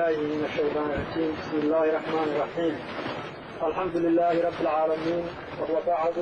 بالله من الشيطان الرجيم. بسم الله الرحمن الرحيم. الحمد لله رب العالمين. وبعد،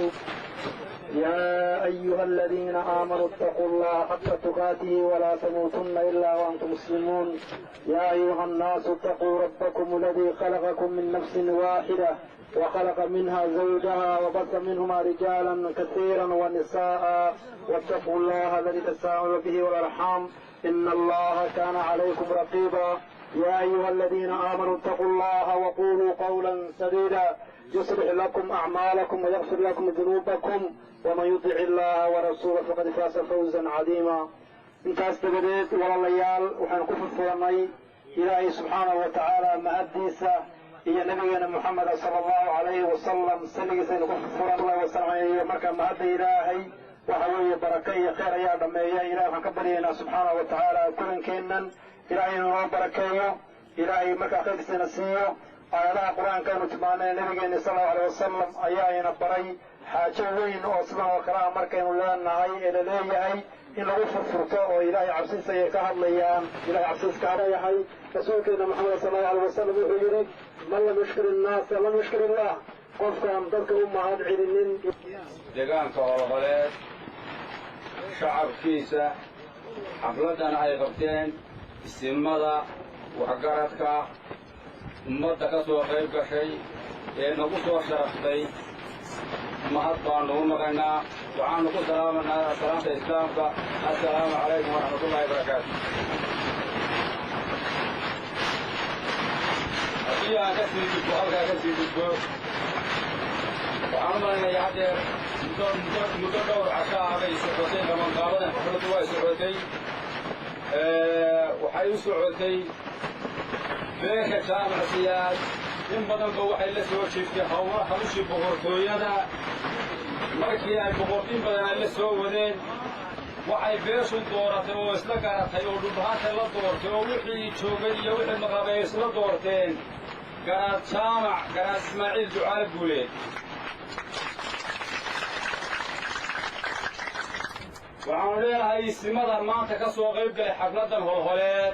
يا أيها الذين آمنوا اتقوا الله حق تقاته ولا تموتن إلا وأنتم مسلمون. يا أيها الناس اتقوا ربكم الذي خلقكم من نفس واحدة وخلق منها زوجها وبث منهما رجالا كثيرا ونساء، واتقوا الله الذي تساءلون به والأرحام إن الله كان عليكم رقيبا. يا أيها الذين آمنوا اتقوا الله وقولوا قولا سديدا يصلح لكم أعمالكم ويغفر لكم ذنوبكم ومن يطع الله ورسوله فقد فاز فوزا عظيما. intaas dabadeed walaalayaal waxaan ku furfuranay ilaahay subxaanahu wa tacaala mahadiisa iyo nabigeena Muhammad sallallahu alayhi wa sallam saligiisaynu ku furfuranay wasalaamayo. marka mahadda ilaahay waxa weeye baraka iyo khayr ayaa dhameeya. ilaahay waxaan ka baryaynaa subxaanahu wa tacaala kulankeennan ilaahay inuu noo barakeeyo, ilaahay markaa khayrkiisana siiyo. aayadaha qur-aanka aynu tilmaanay nabigeena sallallahu alayhi wa sallam ayaa ina baray xaajo weyn oo sidan oo kale markaynu leenahay ee la leeyahay in lagu furfurto oo ilaahay cabsiisa ay ka hadlayaan. ilaahay cabsiisa ka hadlayahay rasuulkeena Muhammad sallallahu alayhi wa sallam wuxuu yidhi man lam yushkir innaas lam yushkir illah. qofkaan dadka u mahad celinin deegaanka howlgoleed shacabkiisa xafladan ay qabteen isimada waxgaradka ummadda ka soo qayb gashay ee nagu soo sharaftay mahad baanu u naqaynaa. waxaanu ku salaamanaa salaanta islaamka. assalaamu calaykum waraxmatullahi wabarakaatu. haddii aan ka sii gudbo halkaa ka sii gudbo waxaan u malaynayaa haddeer muddo dhowr casho ah bay socotay qabanqaabadan xafladdu way socotay. waxay u socotay beesha jaamacsiyaad in badanba waxay la soo jiiftay hawshii boqortooyada. markii ay boqortiin badan ay la soo wadeen waxay beeshu dooratay oo isla garatay oo dhulbahaanta la doortay oo wixii joogay iyo wixii maqabay isla doorteen garaad jaamac garaad ismaaciil ducaale guuleed. waxaanu leenahay isimada maanta ka soo qayb galay xafladan holholeed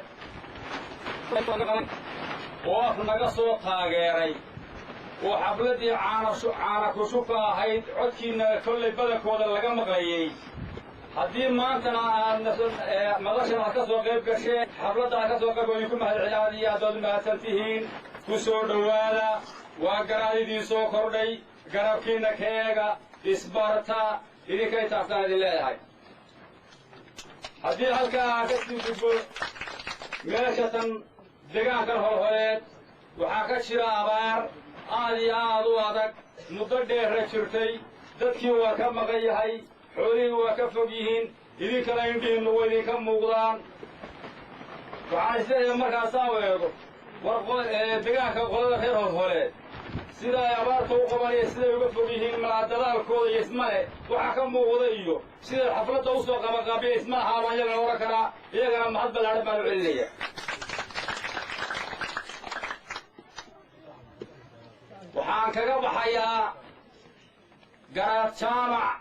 oo af naga soo taageeray oo xafladdii caana kushuka ahayd codkiina kollay badankooda laga maqlayey. haddii maantana aad madashan aad ka soo qayb gasheen xafladda aad ka soo qayb idinku mahadcelin iyo haddaad u mahadsan tihiin ku soo dhowaada. waa garaad idiin soo kordhay, garabkiinna ka eega, isbarta, idinkay taaftaan idin leedahay. haddii halkaa aan ka sii gudbo meeshatan deegaankan holholeed waxaa ka jira abaar aad iyo aad u adag muddo dheerra jirtay. dadkii waa ka maqan yahay, xoolihii waa ka fog yihiin, idinkana indhihiinnu way idinka muuqdaan. waxaan isleeyahay markaasaa eego deegaanka qolada reer holholeed sida ay abaarta u qabanaya siday uga fog yihiin malaa dadaalkooda iyo ismale waxaa ka muuqda iyo siday xafladda u soo qabaqaabiya isma lahaabaan iyagana odhan karaa. iyagana mahad ballaadhan baan u celinaya. waxaan kaga baxayaa garaad jaamac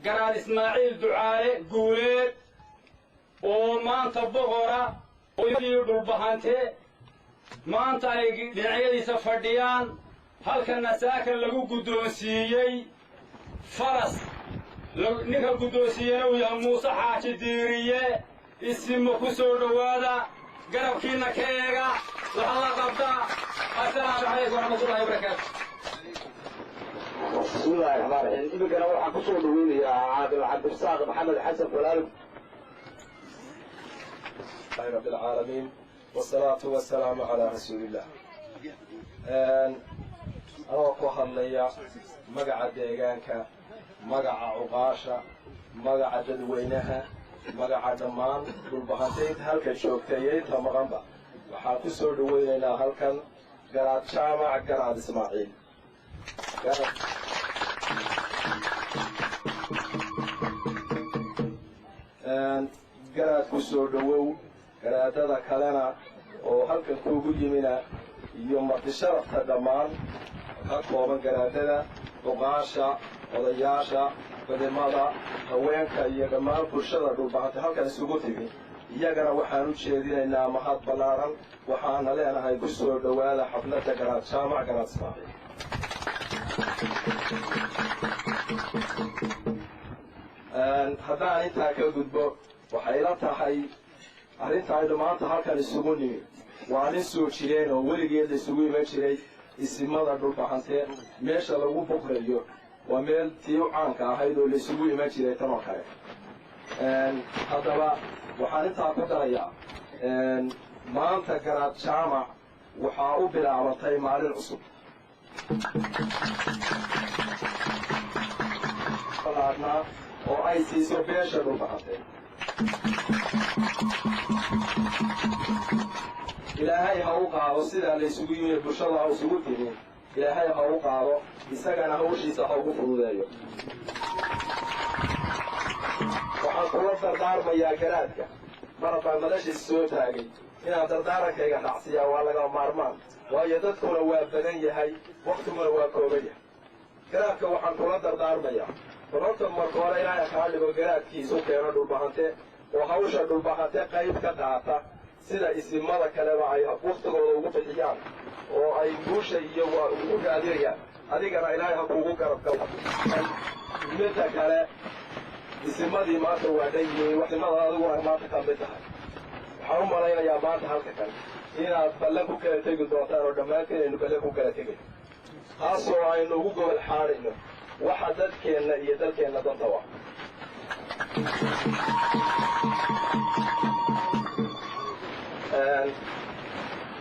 garaad ismaaciil ducaale guuleed oo maanta boqora ooyadii dhulbahante maanta ay dhinacyadiisa fadhiyaan. halkana saakan lagu guddoonsiiyey faras. ninka guddoonsiiyena uu yahay muuse xaaji diiriye. isimo ku soo dhowaada, garabkiinna ka eega, waxa la qabtaa. assalaamu calaykum waraxmatullahi wabarakaatu. بسم الله الرحمن الرحيم. إبقنا وحا كسو دويني يا عادل عبد الرزاق محمد حسن فلان. رب العالمين والصلاة والسلام على رسول الله. أنا كوهليا مقع ديغانكا مقع عقاشا مقع جدوينها مقع دمان بالبهانتين هالكا شوكتايين تمغنبا وحا كسو دوينينا هالكا قراد شامع قراد إسماعيل. garaad ku soo dhowow garaadada kalena oo halkan kuugu yimina iyo marti sharafta dhammaan ka kooban garaadada duqaasha odayaasha badimada haweenka iyo dhammaan bulshada dhulbahanta halkan isugu timi iyagana waxaan u jeedinaynaa mahad ballaaran waxaana leenahay ku soo dhowaada xafladda garaad jaamac garaad ismaaciil. haddaan intaa ka gudbo waxay la tahay arrinta aynu maanta halkan isugu nimid waa nin soo jireen oo weligeed la isugu iman jiray isimada dhulbahantee meesha lagu boqrayo waa meel tii u caanka ahayd oo la isugu iman jiray tan oo kale. haddaba waxaan intaa ku darayaa maanta garaad jaamac waxaa u bilaabatay maalin cusub balaadnaa oo ay siiso beesha dhulbahantee. ilaahay ha u qaado sidaa la isugu yimid bulshada ha isugu timi ilaahay ha u qaado isagana hawshiisa ha ugu fududeeyo. waxaan kula dardaarmayaa garaadka mar haddaan madashiis soo taagay inaan dardaarankayga raacsiyaa waa laga maarmaan waayo dadkuna waa badan yahay waktiguna waa kooban yahay. garaadka waxaan kula dardaarmayaa runta marka hore ilaahay kaa dhigo garaadkiisu keeno dhulbahante oo hawsha dhulbahante qayb ka qaata sida isimada kaleba ay waktigooda ugu bixiyaan oo ay guusha iyo ugu raadinayaan adigana ilaahay ha kuugu garab galo. midda kale isimadii maanta waa dhan yihiin isimada adiguna maanta ka mid tahay waxaan u malaynayaa maanta halka kale inaad ballan ku kala tegi doontaan oo dhammaantiin aynu ballan ku kala tegay taasoo aynu ugu gobol xaadhayno waxa dadkeenna iyo dalkeenna danta waa.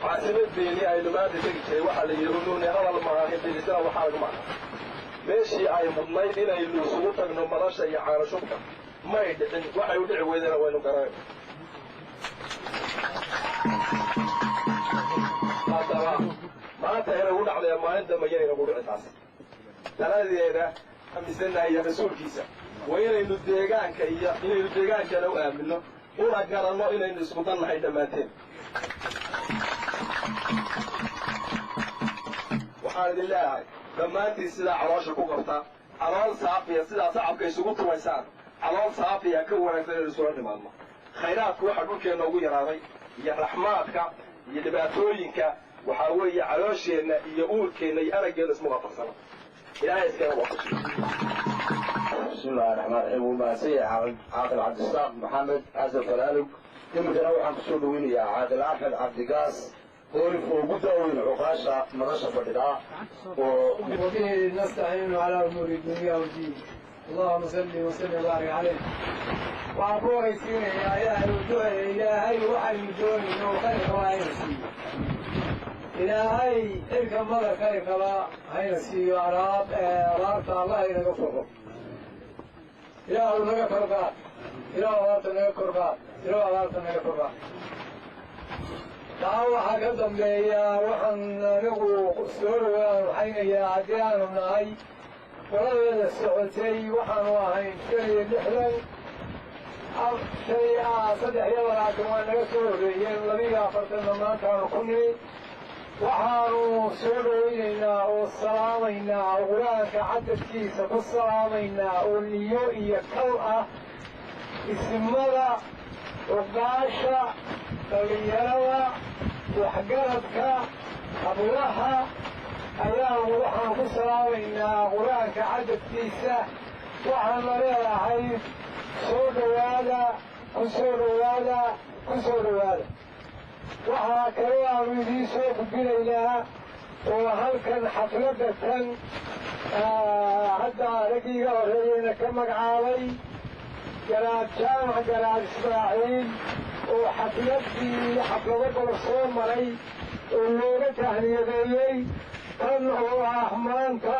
caasimadeeni aynu maanta tegi jiray waxaa la yidhi unuuni hadal maaha bilisana waxaag maaha meeshii ay mudnayd inaynu isugu tagno madasha iyo caanashubka may dhicin waxay u dhici weydana waynu garanayno. haddaba maanta inagu dhacdaya maalin dambe yaynagu dhici taas daladeeda amisanaha iyo rasuulkiisa waa inaynu deegaankana u aamino una garanno inaynu isku dannahay dhammaanteen. waxaan idin leeyahay dhammaantiin sidaa caloosha ku qabta calool saafiya sidaa sacabka isugu tumaysaan calool saafiya ka wanaagsan inaynu isula nimaadno. khayraadku waxa dhulkeenna ugu yaraaday iyo raxmaadka iyo dhibaatooyinka waxaa weeye caloosheenna iyo uurkeenna iyo araggeena isma waafaqsana. ilaahay iskana waafajiyo. بسم الله الرحمن الرحيم وماسية عاقل عبد الصاق محمد عزل فلالك يمكن أوحى كسود وينيا عاقل أحمد عبد القاس قولف وقدر وين عقاشة مرشة فرداء وبه نستعين على أمور الدنيا والدين. اللهم صل وسلم وبارك عليه. وأبوه يسير يا إلهي وجوه إلهي وحي الجون وخير وعينسي إلهي تلك المرة خير وعينسي وعرابت الله ينقفه إله نجا كربات إله وارت نجا كربات إله وارت نجا كربات تعالوا حقدم ليا وحن نجو سور وحين يا عديان ونهاي ولا السعودي وحن وحين شيء نحلم شيء صدق يا ولاد وانا سور يلبي أفرتنا ما كانوا كني وحاروا سورينا والسلامينا وغلاك عدد كيسة والسلامينا والنيوئية كوئة اسمنا وقاشة طليلوة وحقرتك أبوها أيام وحن والسلامينا وغلاك عدد كيسة وحن مريضة حيث كسور والا waxaa kaloo aanu idiin soo gudbinaynaa oo halkan xafladatan hadda raggiiga horreeyeyna ka magacaabay garaad jaamac garaad ismaaciil oo xaflado golof soo maray oo looga tahniyadeeyey tan oo ah maanta